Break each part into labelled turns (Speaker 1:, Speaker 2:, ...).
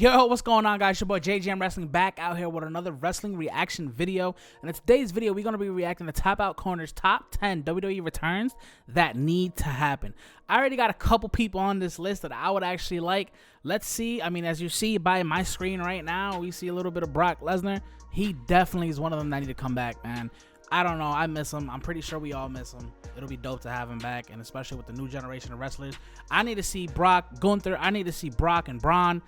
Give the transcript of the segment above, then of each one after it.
Speaker 1: Yo, what's going on, guys? Your boy JGM Wrestling back out here with another wrestling reaction video. And in today's video, we're going to be reacting to Tap Out Corner's top 10 WWE returns that need to happen. I already got a couple people on this list that I would actually like. Let's see. I mean, as you see by my screen right now, we see a little bit of Brock Lesnar. He definitely is one of them that need to come back, man. I don't know. I miss him. I'm pretty sure we all miss him. It'll be dope to have him back, and especially with the new generation of wrestlers. I need to see Brock, Gunther. I need to see Brock and Braun.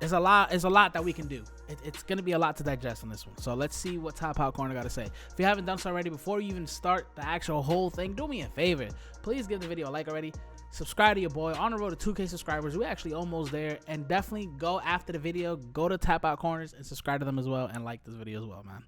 Speaker 1: There's a lot that we can do. It's going to be a lot to digest on this one. So let's see what Top Out Corner got to say. If you haven't done so already, before you even start the actual whole thing, do me a favor. Please give the video a like already. Subscribe to your boy. On the road to 2K subscribers. We're actually almost there. And definitely go after the video. Go to Tap Out Corners and subscribe to them as well. And like this video as well, man.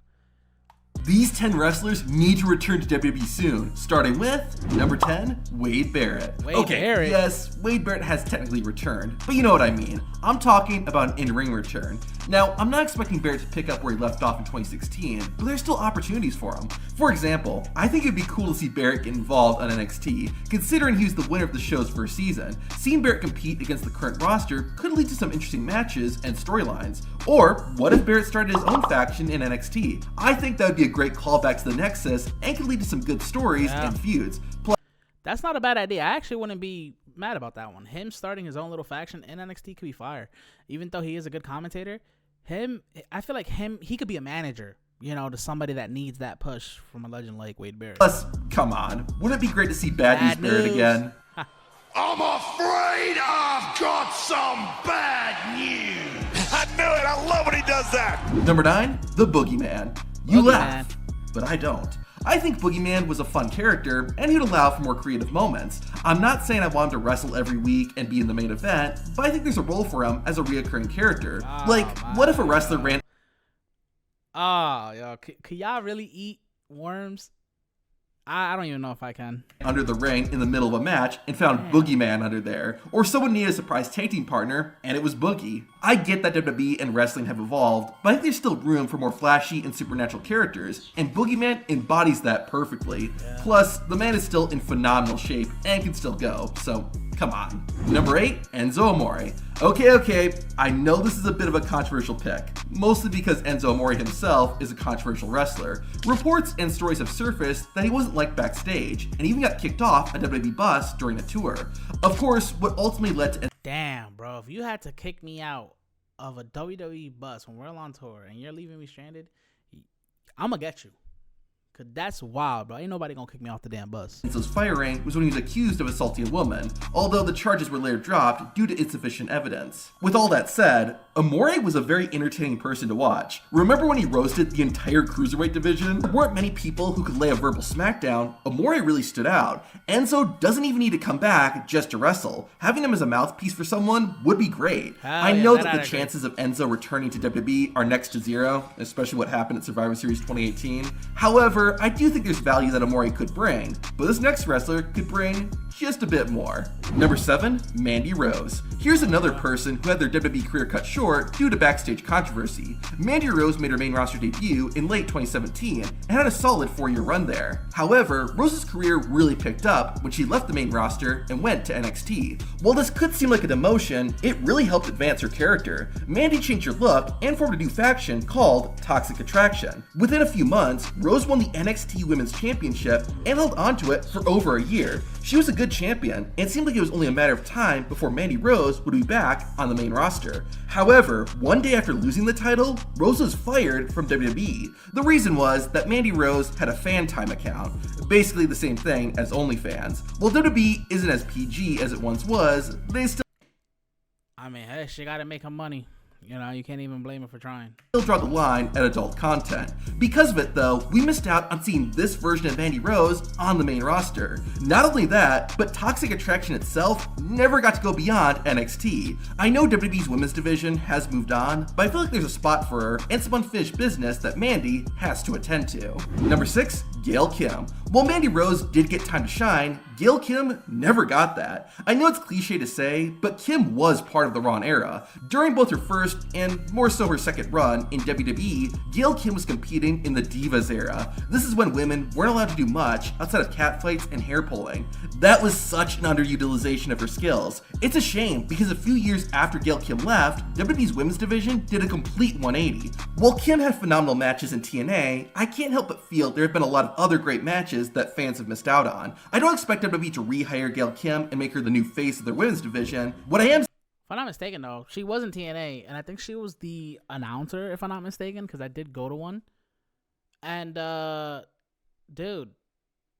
Speaker 2: These 10 wrestlers need to return to WWE soon, starting with number 10, Wade Barrett.
Speaker 1: Barrett?
Speaker 2: Yes, Wade Barrett has technically returned, but you know what I mean. I'm talking about an in-ring return. Now, I'm not expecting Barrett to pick up where he left off in 2016, but there's still opportunities for him. For example, I think it'd be cool to see Barrett get involved on NXT, considering he was the winner of the show's first season. Seeing Barrett compete against the current roster could lead to some interesting matches and storylines. Or, what if Barrett started his own faction in NXT? I think that would be a great callback to the Nexus and could lead to some good stories and feuds. Plus,
Speaker 1: that's not a bad idea. I actually wouldn't be mad about that one. Him starting his own little faction in NXT could be fire. Even though he is a good commentator, I feel like he could be a manager, you know, to somebody that needs that push from a legend like Wade Barrett.
Speaker 2: Plus, come on, wouldn't it be great to see Bad News Barrett again?
Speaker 3: I'm afraid I've got some bad news. I knew it. I love when he does that.
Speaker 2: Number 9, the Boogeyman. You laugh, but I don't. I think Boogeyman was a fun character, and he'd allow for more creative moments. I'm not saying I want him to wrestle every week and be in the main event, but I think there's a role for him as a reoccurring character. What if a wrestler ran...
Speaker 1: Oh, yo, could y'all really eat worms? I don't even know if I can.
Speaker 2: ...under the ring in the middle of a match and found Boogeyman under there. Or someone needed a surprise tag team partner, and it was Boogie. I get that WWE and wrestling have evolved, but I think there's still room for more flashy and supernatural characters, and Boogeyman embodies that perfectly. Plus, the man is still in phenomenal shape and can still go, so come on. Number 8, Enzo Amore. Okay, I know this is a bit of a controversial pick, mostly because Enzo Amore himself is a controversial wrestler. Reports and stories have surfaced that he wasn't liked backstage, and even got kicked off a WWE bus during a tour. Of course, what ultimately led to...
Speaker 1: Damn, bro, if you had to kick me out of a WWE bus when we're on tour and you're leaving me stranded, I'm gonna get you. Cause that's wild, bro. Ain't nobody gonna kick me off the damn bus.
Speaker 2: Enzo's firing was when he was accused of assaulting a woman, although the charges were later dropped due to insufficient evidence. With all that said, Amore was a very entertaining person to watch. Remember when he roasted the entire cruiserweight division? There weren't many people who could lay a verbal smackdown. Amore really stood out. Enzo doesn't even need to come back just to wrestle. Having him as a mouthpiece for someone would be great. I know that the chances of Enzo returning to WWE are next to zero, especially what happened at Survivor Series 2018. However, I do think there's value that Amore could bring, but this next wrestler could bring just a bit more. Number 7, Mandy Rose. Here's another person who had their WWE career cut short due to backstage controversy. Mandy Rose made her main roster debut in late 2017 and had a solid 4-year run there. However, Rose's career really picked up when she left the main roster and went to NXT. While this could seem like a demotion, it really helped advance her character. Mandy changed her look and formed a new faction called Toxic Attraction. Within a few months, Rose won the NXT Women's Championship and held onto it for over a year. She was a good champion, and it seemed like it was only a matter of time before Mandy Rose would be back on the main roster. However, one day after losing the title, Rose was fired from WWE. The reason was that Mandy Rose had a fan time account, basically the same thing as OnlyFans. While WWE isn't as PG as it once was, they still...
Speaker 1: I mean, hey, she gotta make her money. You know, you can't even blame her for trying.
Speaker 2: Still draw the line at adult content. Because of it though, we missed out on seeing this version of Mandy Rose on the main roster. Not only that, but Toxic Attraction itself never got to go beyond NXT. I know WWE's women's division has moved on, but I feel like there's a spot for her and some unfinished business that Mandy has to attend to. Number 6, Gail Kim. While Mandy Rose did get time to shine, Gail Kim never got that. I know it's cliche to say, but Kim was part of the Raw era. During both her first and more so her second run in WWE, Gail Kim was competing in the Divas era. This is when women weren't allowed to do much outside of catfights and hair pulling. That was such an underutilization of her skills. It's a shame because a few years after Gail Kim left, WWE's women's division did a complete 180. While Kim had phenomenal matches in TNA, I can't help but feel there have been a lot of other great matches that fans have missed out on. I don't expect WWE to rehire Gail Kim and make her the new face of their women's division. What I am
Speaker 1: If I'm not mistaken, though, she was in TNA, and I think she was the announcer, if I'm not mistaken, because I did go to one. And, dude,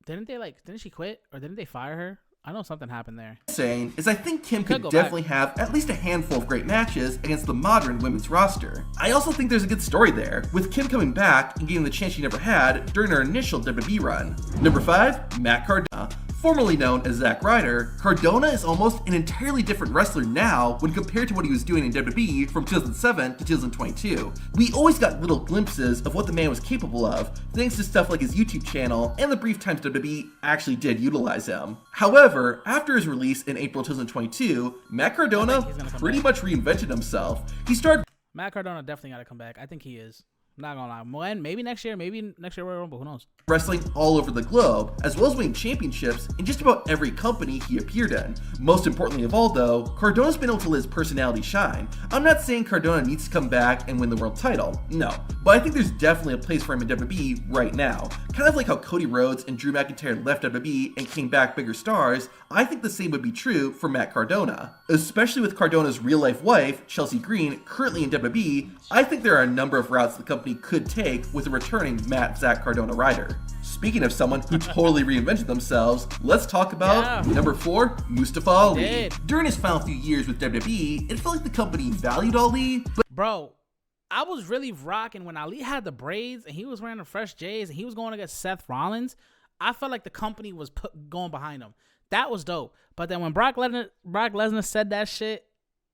Speaker 1: didn't she quit, or didn't they fire her? I know something happened there.
Speaker 2: saying is I think Kim could definitely have at least a handful of great matches against the modern women's roster. I also think there's a good story there, with Kim coming back and getting the chance she never had during her initial WWE run. Number 5, Matt Cardona. Formerly known as Zack Ryder, Cardona is almost an entirely different wrestler now when compared to what he was doing in WWE from 2007 to 2022. We always got little glimpses of what the man was capable of, thanks to stuff like his YouTube channel and the brief times WWE actually did utilize him. However, after his release in April 2022, Matt Cardona pretty much reinvented himself. He started
Speaker 1: Matt Cardona definitely got to come back. I think he is. Not gonna lie. When? Maybe next year, Royal Rumble. Who knows?
Speaker 2: wrestling all over the globe, as well as winning championships in just about every company he appeared in. Most importantly of all though, Cardona's been able to let his personality shine. I'm not saying Cardona needs to come back and win the world title, no, but I think there's definitely a place for him in WWE right now. Kind of like how Cody Rhodes and Drew McIntyre left WWE and came back bigger stars, I think the same would be true for Matt Cardona. Especially with Cardona's real-life wife, Chelsea Green, currently in WWE, I think there are a number of routes the company could take with a returning Matt Zack Cardona rider. Speaking of someone who totally reinvented themselves, let's talk about number 4, Mustafa Ali. During his final few years with WWE, it felt like the company valued Ali, but
Speaker 1: bro, I was really rocking when Ali had the braids and he was wearing the fresh J's and he was going against Seth Rollins. I felt like the company was going behind him. That was dope. But then when Brock Lesnar said that shit,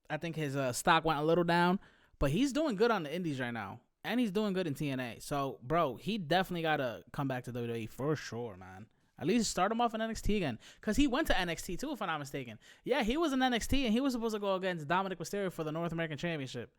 Speaker 1: I think his stock went a little down. But he's doing good on the indies right now. And he's doing good in TNA. So, bro, he definitely got to come back to WWE for sure, man. At least start him off in NXT again. Because he went to NXT too, if I'm not mistaken. Yeah, he was in NXT and he was supposed to go against Dominic Mysterio for the North American Championship.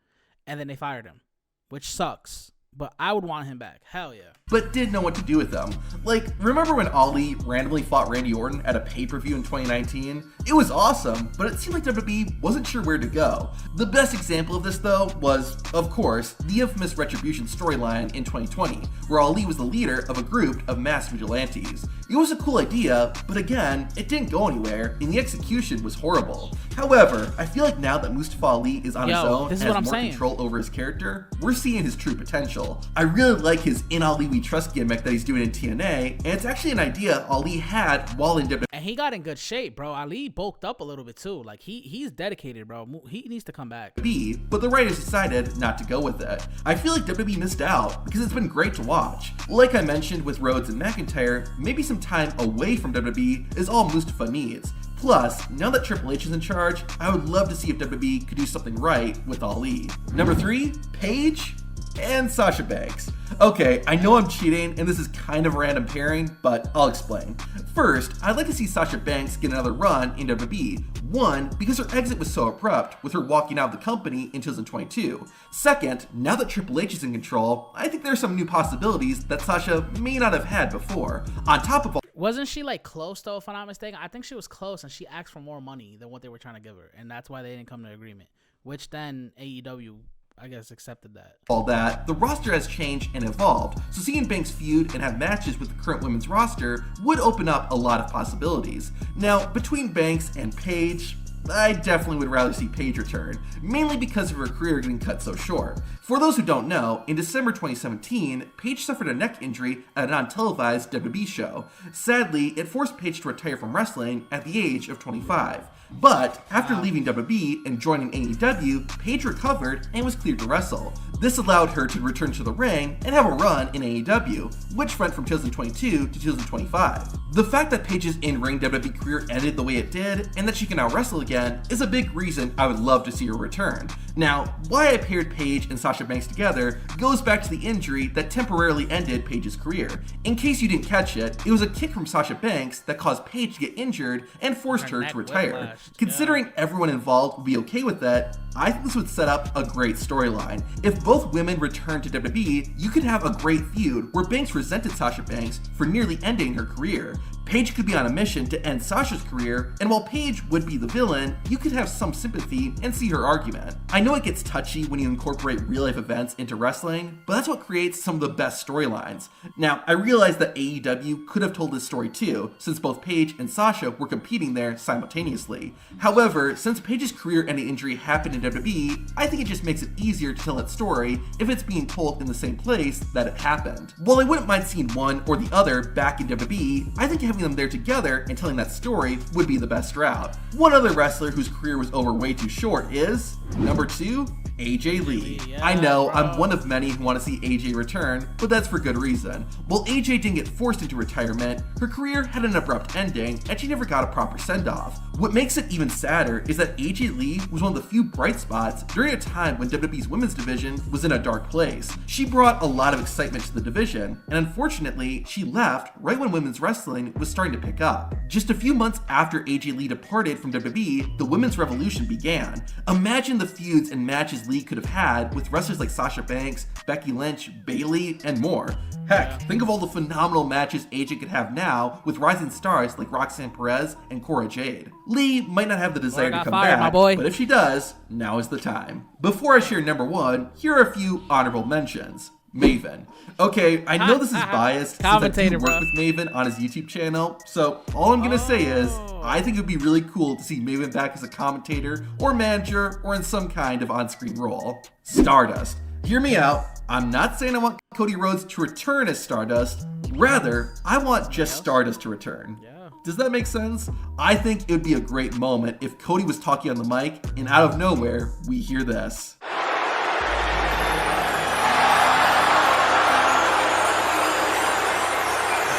Speaker 1: And then they fired him, which sucks. But I would want him back. Hell yeah.
Speaker 2: But didn't know what to do with them. Like, remember when Ali randomly fought Randy Orton at a pay-per-view in 2019? It was awesome, but it seemed like WWE wasn't sure where to go. The best example of this, though, was, of course, the infamous Retribution storyline in 2020, where Ali was the leader of a group of masked vigilantes. It was a cool idea, but again, it didn't go anywhere, and the execution was horrible. However, I feel like now that Mustafa Ali is on his own and has more control over his character, we're seeing his true potential. I really like his In Ali We Trust gimmick that he's doing in TNA, and it's actually an idea Ali had while in WWE.
Speaker 1: And he got in good shape, bro. Ali bulked up a little bit too. Like he's dedicated, bro. He needs to come back.
Speaker 2: But the writers decided not to go with it. I feel like WWE missed out because it's been great to watch. Like I mentioned with Rhodes and McIntyre, maybe some time away from WWE is all Mustafa needs. Plus, now that Triple H is in charge, I would love to see if WWE could do something right with Ali. Number 3, Paige and Sasha Banks. Okay, I know I'm cheating and this is kind of a random pairing, but I'll explain. First, I'd like to see Sasha Banks get another run in WWE. One, because her exit was so abrupt, with her walking out of the company in 2022. Second, now that Triple H is in control, I think there are some new possibilities that Sasha may not have had before. On top of all,
Speaker 1: wasn't she like close though, if I'm not mistaken? I think she was close and she asked for more money than what they were trying to give her, and that's why they didn't come to an agreement, which then AEW, I guess, accepted that.
Speaker 2: All that, the roster has changed and evolved, so seeing Banks feud and have matches with the current women's roster would open up a lot of possibilities. Now, between Banks and Paige, I definitely would rather see Paige return, mainly because of her career getting cut so short. For those who don't know, in December 2017, Paige suffered a neck injury at a non-televised WWE show. Sadly, it forced Paige to retire from wrestling at the age of 25. But after leaving WWE and joining AEW, Paige recovered and was cleared to wrestle. This allowed her to return to the ring and have a run in AEW, which went from 2022 to 2025. The fact that Paige's in-ring WWE career ended the way it did, and that she can now wrestle again, is a big reason I would love to see her return. Now, why I paired Paige and Sasha Banks together goes back to the injury that temporarily ended Paige's career. In case you didn't catch it, it was a kick from Sasha Banks that caused Paige to get injured and forced her to retire. Considering everyone involved would be okay with that, I think this would set up a great storyline. If both women return to WWE, you could have a great feud where Banks resented Sasha Banks for nearly ending her career. Paige could be on a mission to end Sasha's career, and while Paige would be the villain, you could have some sympathy and see her argument. I know it gets touchy when you incorporate real-life events into wrestling, but that's what creates some of the best storylines. Now, I realize that AEW could have told this story too, since both Paige and Sasha were competing there simultaneously. However, since Paige's career-ending injury happened in WWE, I think it just makes it easier to tell that story if it's being told in the same place that it happened. While I wouldn't mind seeing one or the other back in WWE, I think having them there together and telling that story would be the best route. One other wrestler whose career was over way too short is number 2, AJ Lee. I know, I'm one of many who want to see AJ return, but that's for good reason. While AJ didn't get forced into retirement, her career had an abrupt ending and she never got a proper send-off. What makes it even sadder is that AJ Lee was one of the few bright spots during a time when WWE's women's division was in a dark place. She brought a lot of excitement to the division, and unfortunately, she left right when women's wrestling was starting to pick up. Just a few months after AJ Lee departed from WWE, the women's revolution began. Imagine the feuds and matches Lee could have had with wrestlers like Sasha Banks, Becky Lynch, Bayley, and more. Heck, think of all the phenomenal matches AJ could have now with rising stars like Roxanne Perez and Cora Jade. Lee might not have the desire to come back, but if she does, now is the time. Before I share number 1, here are a few honorable mentions. Maven. Okay, I know this is biased since I do work with Maven on his YouTube channel, so all I'm gonna say is, I think it would be really cool to see Maven back as a commentator or manager or in some kind of on-screen role. Stardust. Hear me out, I'm not saying I want Cody Rhodes to return as Stardust, rather, I want just Stardust to return. Does that make sense? I think it would be a great moment if Cody was talking on the mic and out of nowhere, we hear this.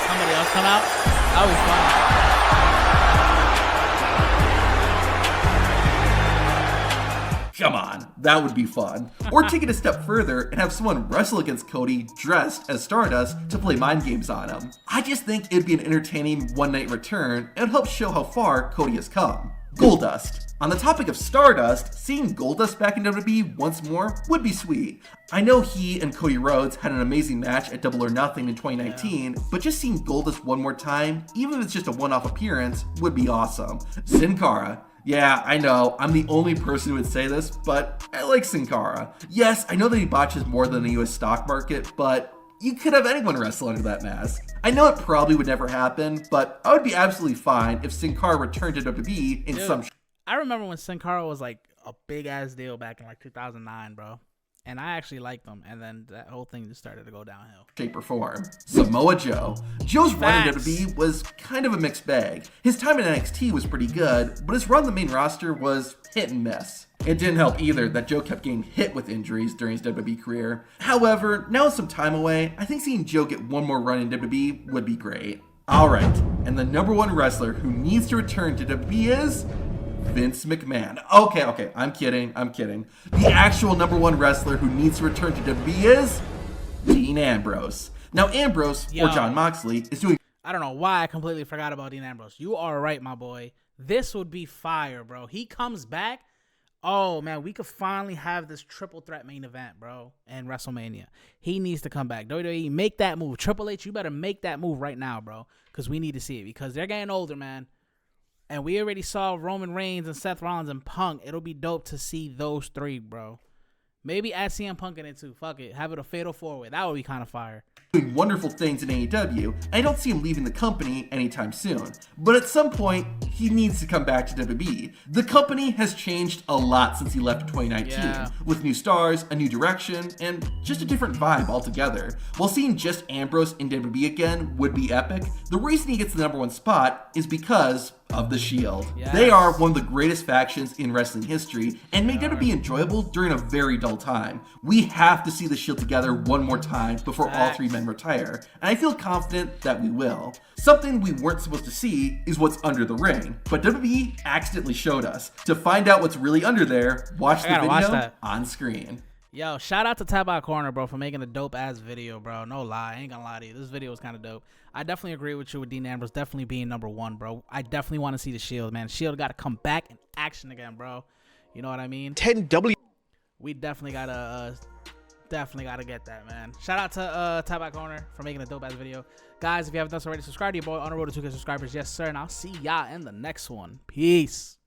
Speaker 1: Somebody else come out? That was fun.
Speaker 2: Come on, that would be fun. Or take it a step further and have someone wrestle against Cody dressed as Stardust to play mind games on him. I just think it'd be an entertaining one-night return and help show how far Cody has come. Goldust. On the topic of Stardust, seeing Goldust back in WWE once more would be sweet. I know he and Cody Rhodes had an amazing match at Double or Nothing in 2019, but just seeing Goldust one more time, even if it's just a one-off appearance, would be awesome. Sin Cara. Yeah, I know, I'm the only person who would say this, but I like Sin Cara. Yes, I know that he botches more than the US stock market, but you could have anyone wrestle under that mask. I know it probably would never happen, but I would be absolutely fine if Sin Cara returned to WWE in some...
Speaker 1: I remember when Sin Cara was like a big ass deal back in like 2009, bro. And I actually liked them, and then that whole thing just started to go downhill.
Speaker 2: Shape or form. Samoa Joe. Joe's run in WWE was kind of a mixed bag. His time in NXT was pretty good, but his run on the main roster was hit and miss. It didn't help either that Joe kept getting hit with injuries during his WWE career. However, now with some time away, I think seeing Joe get one more run in WWE would be great. Alright, and the number 1 wrestler who needs to return to WWE is... Vince McMahon. Okay, I'm kidding. The actual number 1 wrestler who needs to return to WWE is Dean Ambrose. Now Ambrose, or Jon Moxley, is doing...
Speaker 1: I don't know why I completely forgot about Dean Ambrose. You are right, my boy. This would be fire, bro. He comes back. Oh, man, we could finally have this triple threat main event, bro, in WrestleMania. He needs to come back. WWE, make that move. Triple H, you better make that move right now, bro, because we need to see it, because they're getting older, man. And we already saw Roman Reigns and Seth Rollins and Punk. It'll be dope to see those 3, bro. Maybe add CM Punk in it too. Fuck it. Have it a fatal 4-way. That would be kind of fire.
Speaker 2: Doing wonderful things in AEW, and I don't see him leaving the company anytime soon. But at some point, he needs to come back to WWE. The company has changed a lot since he left in 2019, with new stars, a new direction, and just a different vibe altogether. While seeing just Ambrose in WWE again would be epic, the reason he gets the number 1 spot is because of the Shield.
Speaker 1: Yes.
Speaker 2: They are one of the greatest factions in wrestling history and made WWE enjoyable during a very dull time. We have to see the Shield together one more time before all three men retire, and I feel confident that we will. Something we weren't supposed to see is what's under the ring, but WWE accidentally showed us. To find out what's really under there, watch the video on screen.
Speaker 1: Yo, shout out to Tap Out Corner, bro, for making a dope ass video, bro. No lie, I ain't gonna lie to you. This video was kind of dope. I definitely agree with you with Dean Ambrose definitely being #1, bro. I definitely want to see the Shield, man. Shield got to come back in action again, bro. You know what I mean?
Speaker 4: 10W.
Speaker 1: We definitely gotta get that, man. Shout out to Tap Out Corner for making a dope ass video, guys. If you haven't done so already, subscribe to your boy on the road to 2K subscribers, yes sir. And I'll see y'all in the next one. Peace.